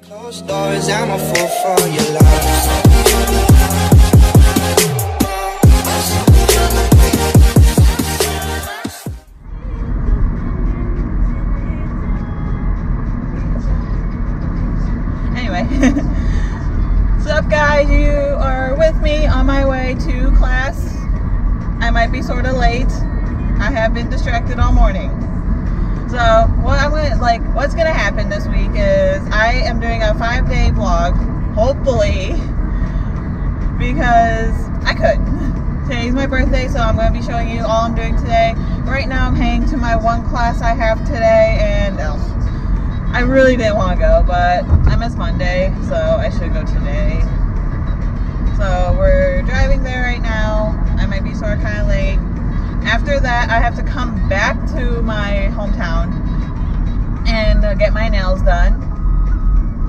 Closed doors, I'm a fool for your love. Anyway, what's up guys? You are with me on my way to class. I might be sort of late. I have been distracted all morning. So what's gonna happen this week is I am doing a 5-day vlog, hopefully, because I could. Today's my birthday, so I'm gonna be showing you all I'm doing today. Right now I'm heading to my one class I have today, and I really didn't want to go, but I miss Monday, so I should go today. So we're driving there right now. I might be sort of kind of late. After that, I have to come back to my hometown and get my nails done.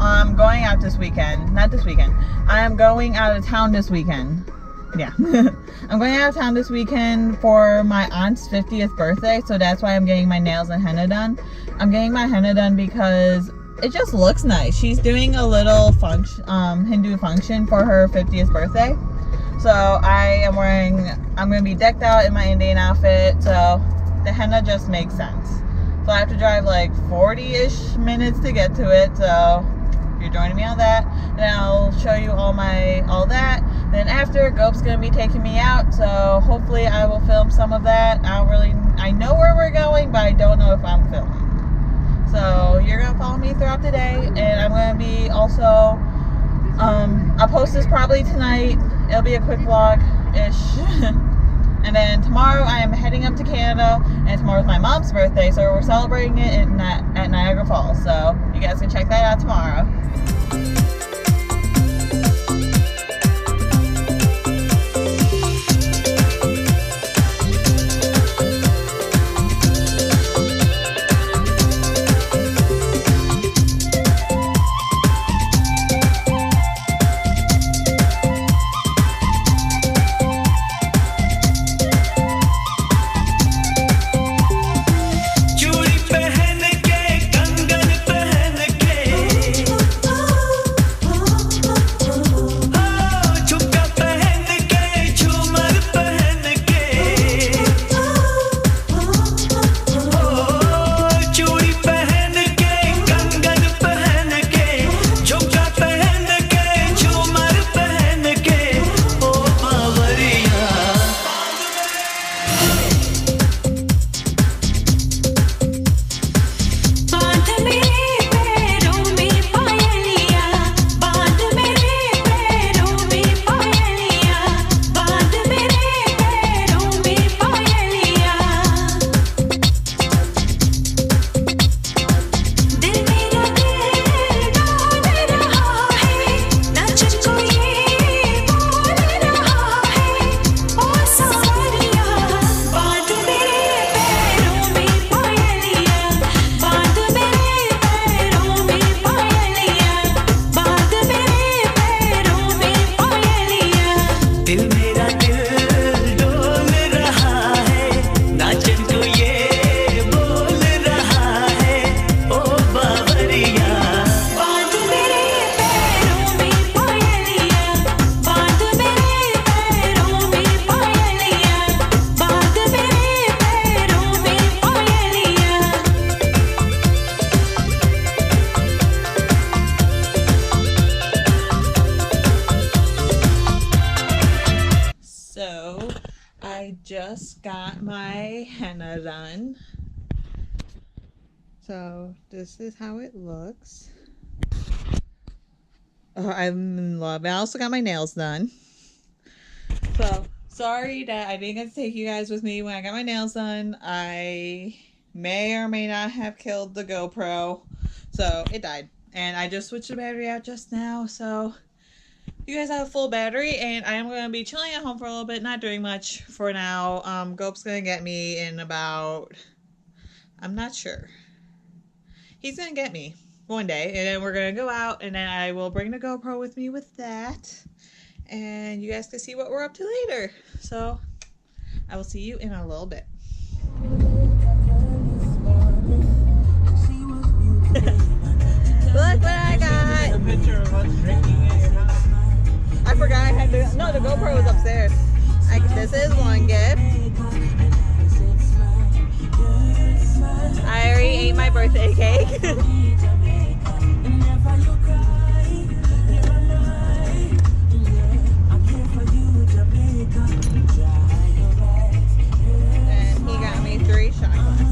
I'm going out this weekend. Not this weekend. I'm going out of town this weekend. Yeah. I'm going out of town this weekend for my aunt's 50th birthday, so that's why I'm getting my nails and henna done. I'm getting my henna done because it just looks nice. She's doing a little Hindu function for her 50th birthday. So I'm going to be decked out in my Indian outfit, so the henna just makes sense. So I have to drive like 40-ish minutes to get to it, so if you're joining me on that, then I'll show you all that. Then after, Gope's going to be taking me out, so hopefully I will film some of that. I know where we're going, but I don't know if I'm filming. So you're going to follow me throughout the day, and I'm going to be also, I'll post this probably tonight. It'll be a quick vlog-ish. And then tomorrow I am heading up to Canada, and tomorrow's my mom's birthday, so we're celebrating it at Niagara Falls. So you guys can check that out tomorrow. I just got my henna done. So this is how it looks. Oh, I'm in love. I also got my nails done. So sorry that I didn't get to take you guys with me when I got my nails done. I may or may not have killed the GoPro. So it died. And I just switched the battery out just now. So you guys have a full battery, and I am going to be chilling at home for a little bit, not doing much for now. Gope's going to get me in about, I'm not sure. He's going to get me one day, and then we're going to go out, and then I will bring the GoPro with me with that, and you guys can see what we're up to later. So I will see you in a little bit. Look what I got! I forgot I had to. No, the GoPro was upstairs. This is one gift. I already ate my birthday cake. And he got me 3 shot glasses.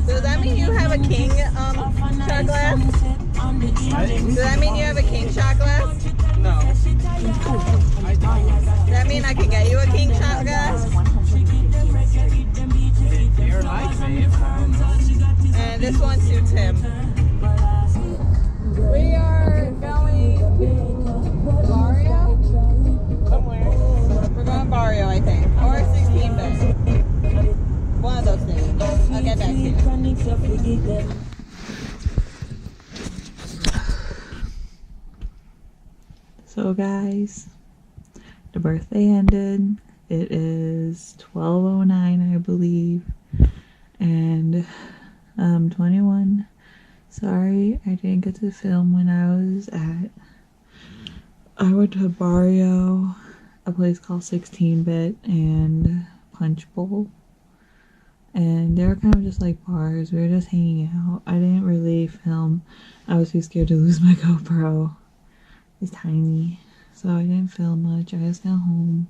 Does that mean you have a king shot glass? Does that mean you have a king shot glass? No. Does that mean I can get you a king shot glass? You're nice, babe. And this one suits him. We are going Barrio? Somewhere. We're going Barrio, I think. Or 16-bit. One of those things. I'll get back to you. So guys, the birthday ended. It is 12:09, I believe, and I'm 21. Sorry I didn't get to film when I went to Barrio, a place called 16-bit, and Punch Bowl, and they were kind of just like bars. We were just hanging out. I didn't really film. I was too scared to lose my GoPro. It's tiny, so I didn't film much. I just got home,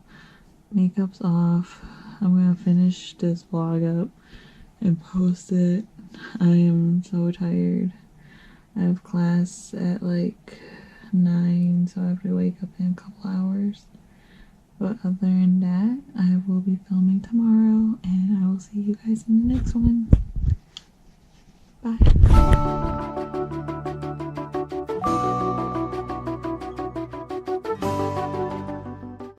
makeup's off. I'm gonna finish this vlog up and post it. I am so tired. I have class at like 9, so I have to wake up in a couple hours. But other than that, I will be filming tomorrow, and I will see you guys in the next one. Bye.